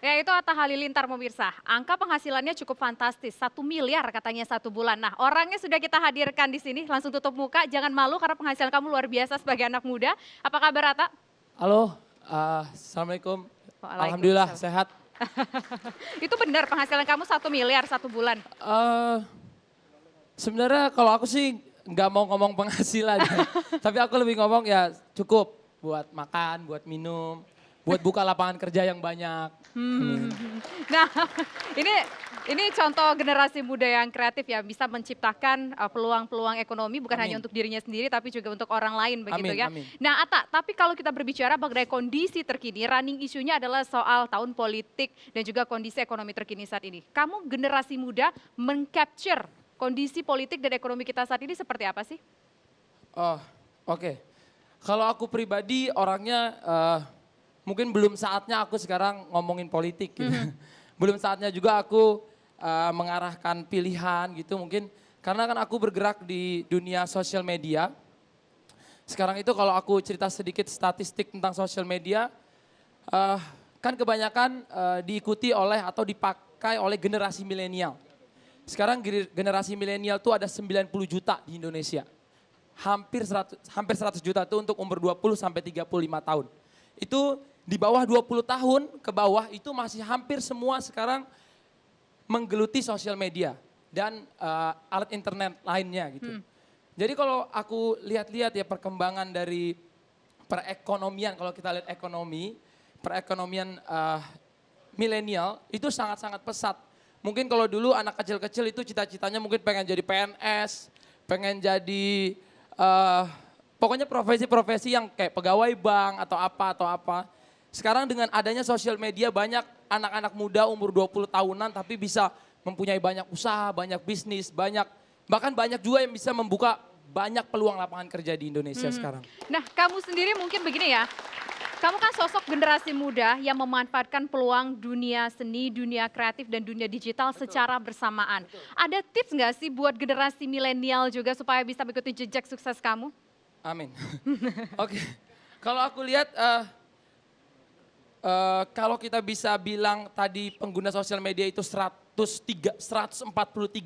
Ya itu Atta Halilintar pemirsa. Angka penghasilannya cukup fantastis, 1 miliar katanya 1 bulan. Nah orangnya sudah kita hadirkan di sini, langsung tutup muka, jangan malu karena penghasilan kamu luar biasa sebagai anak muda. Apa kabar Atta? Halo, Assalamualaikum. Alhamdulillah Waalaikumsalam. sehat. Itu benar penghasilan kamu 1 miliar 1 bulan? Eh, Sebenarnya kalau aku sih nggak mau ngomong penghasilan ya. Tapi aku lebih ngomong ya cukup buat makan, buat minum, buat buka lapangan kerja yang banyak. Amin. Nah ini contoh generasi muda yang kreatif ya, bisa menciptakan peluang-peluang ekonomi bukan hanya Amin. untuk dirinya sendiri tapi juga untuk orang lain begitu Amin, ya. amin. Nah Atta, tapi kalau kita berbicara mengenai kondisi terkini, running isunya adalah soal tahun politik dan juga kondisi ekonomi terkini saat ini. Kamu generasi muda mengcapture kondisi politik dan ekonomi kita saat ini seperti apa sih? Oh, oke. Kalau aku pribadi orangnya mungkin belum saatnya aku sekarang ngomongin politik gitu. Belum saatnya juga aku mengarahkan pilihan gitu mungkin. Karena kan aku bergerak di dunia sosial media. Sekarang itu kalau aku cerita sedikit statistik tentang sosial media. Kan kebanyakan diikuti oleh atau dipakai oleh generasi milenial. Sekarang generasi milenial tuh ada 90 juta di Indonesia. Hampir 100 juta itu untuk umur 20 sampai 35 tahun. Itu di bawah 20 tahun ke bawah itu masih hampir semua sekarang menggeluti sosial media dan alat internet lainnya gitu. Jadi kalau aku lihat-lihat ya perkembangan dari perekonomian, kalau kita lihat ekonomi, perekonomian milenial itu sangat-sangat pesat. Mungkin kalau dulu anak kecil-kecil itu cita-citanya mungkin pengen jadi PNS, pengen jadi pokoknya profesi-profesi yang kayak pegawai bank atau apa. Sekarang dengan adanya sosial media banyak anak-anak muda umur 20 tahunan tapi bisa mempunyai banyak usaha, banyak bisnis, bahkan banyak juga yang bisa membuka banyak peluang lapangan kerja di Indonesia sekarang. Nah kamu sendiri mungkin begini ya, kamu kan sosok generasi muda yang memanfaatkan peluang dunia seni, dunia kreatif dan dunia digital secara bersamaan. Ada tips nggak sih buat generasi milenial juga supaya bisa mengikuti jejak sukses kamu? Amin. Oke, kalau aku lihat kalau kita bisa bilang tadi pengguna sosial media itu 143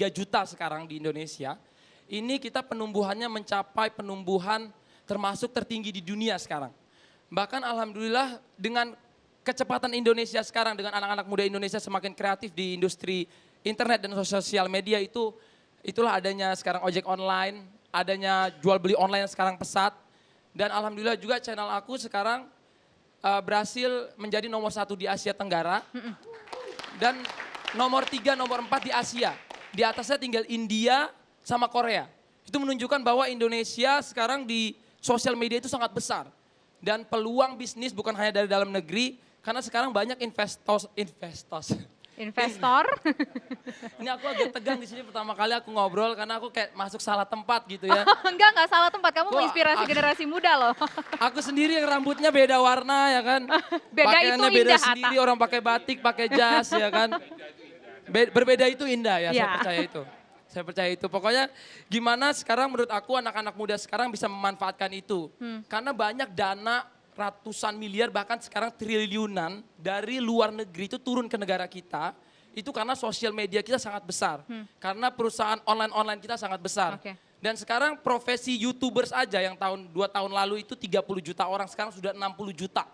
juta sekarang di Indonesia. Ini kita penumbuhannya mencapai penumbuhan termasuk tertinggi di dunia sekarang. Bahkan alhamdulillah dengan kecepatan Indonesia sekarang, dengan anak-anak muda Indonesia semakin kreatif di industri internet dan sosial media itulah adanya sekarang ojek online, adanya jual beli online yang sekarang pesat. Dan alhamdulillah juga channel aku sekarang berhasil menjadi nomor 1 di Asia Tenggara. Dan nomor 3, nomor 4 di Asia. Di atasnya tinggal India sama Korea. Itu menunjukkan bahwa Indonesia sekarang di sosial media itu sangat besar. Dan peluang bisnis bukan hanya dari dalam negeri, karena sekarang banyak investor. Ini aku agak tegang di sini pertama kali aku ngobrol karena aku kayak masuk salah tempat gitu ya. Enggak salah tempat, kamu menginspirasi generasi muda loh. Aku sendiri yang rambutnya beda warna ya kan. Beda itu Pakaiannya beda indah, sendiri, Atta. orang pakai batik, pakai jas ya kan. Berbeda itu indah ya, saya Ya. percaya itu. Saya percaya itu. Pokoknya gimana sekarang menurut aku anak-anak muda sekarang bisa memanfaatkan itu. Karena banyak dana ratusan miliar bahkan sekarang triliunan dari luar negeri itu turun ke negara kita. Itu karena sosial media kita sangat besar. Karena perusahaan online-online kita sangat besar. Oke. Dan sekarang profesi YouTubers aja yang 2 tahun lalu itu 30 juta orang, sekarang sudah 60 juta.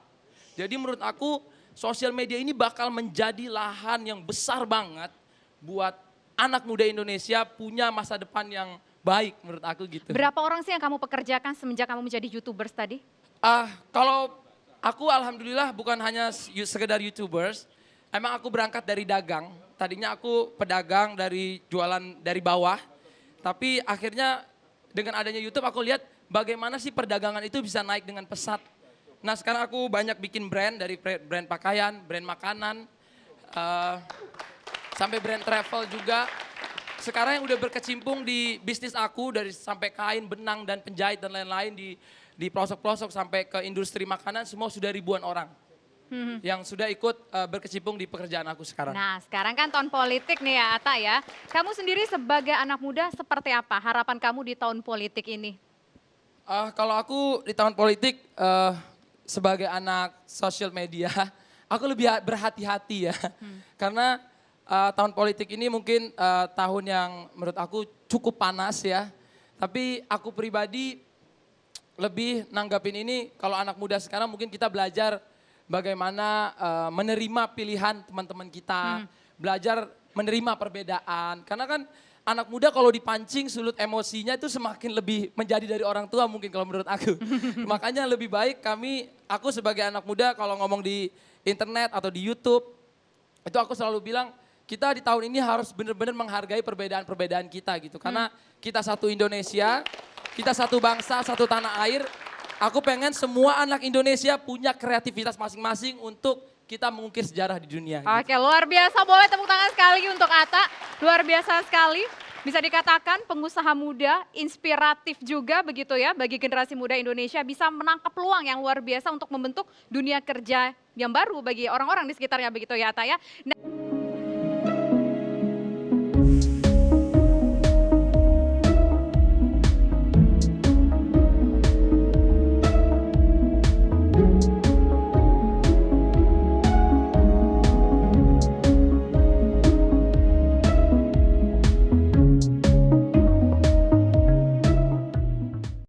Jadi menurut aku sosial media ini bakal menjadi lahan yang besar banget buat anak muda Indonesia punya masa depan yang baik menurut aku gitu. Berapa orang sih yang kamu pekerjakan semenjak kamu menjadi YouTubers tadi? Kalau aku alhamdulillah bukan hanya sekedar YouTubers, emang aku berangkat dari dagang. Tadinya aku pedagang dari jualan dari bawah, tapi akhirnya dengan adanya YouTube aku lihat bagaimana sih perdagangan itu bisa naik dengan pesat. Nah sekarang aku banyak bikin brand, dari brand pakaian, brand makanan, sampai brand travel juga. Sekarang yang udah berkecimpung di bisnis aku dari sampai kain, benang dan penjahit dan lain-lain di pelosok-pelosok sampai ke industri makanan semua sudah ribuan orang. Yang sudah ikut berkecimpung di pekerjaan aku sekarang. Nah sekarang kan tahun politik nih ya Atta ya. Kamu sendiri sebagai anak muda seperti apa harapan kamu di tahun politik ini? Kalau aku di tahun politik sebagai anak sosial media, aku lebih berhati-hati ya. Karena tahun politik ini mungkin tahun yang menurut aku cukup panas ya. Tapi aku pribadi lebih nanggapin ini kalau anak muda sekarang mungkin kita belajar bagaimana menerima pilihan teman-teman kita. Belajar menerima perbedaan. Karena kan anak muda kalau dipancing sulut emosinya itu semakin lebih menjadi dari orang tua mungkin kalau menurut aku. Makanya lebih baik aku sebagai anak muda kalau ngomong di internet atau di YouTube, itu aku selalu bilang kita di tahun ini harus benar-benar menghargai perbedaan-perbedaan kita gitu. Karena kita satu Indonesia, kita satu bangsa, satu tanah air. Aku pengen semua anak Indonesia punya kreativitas masing-masing untuk kita mengukir sejarah di dunia. Oke, luar biasa. Boleh tepuk tangan sekali untuk Atta. Luar biasa sekali. Bisa dikatakan pengusaha muda, inspiratif juga begitu ya bagi generasi muda Indonesia bisa menangkap peluang yang luar biasa untuk membentuk dunia kerja yang baru bagi orang-orang di sekitarnya begitu ya Atta ya.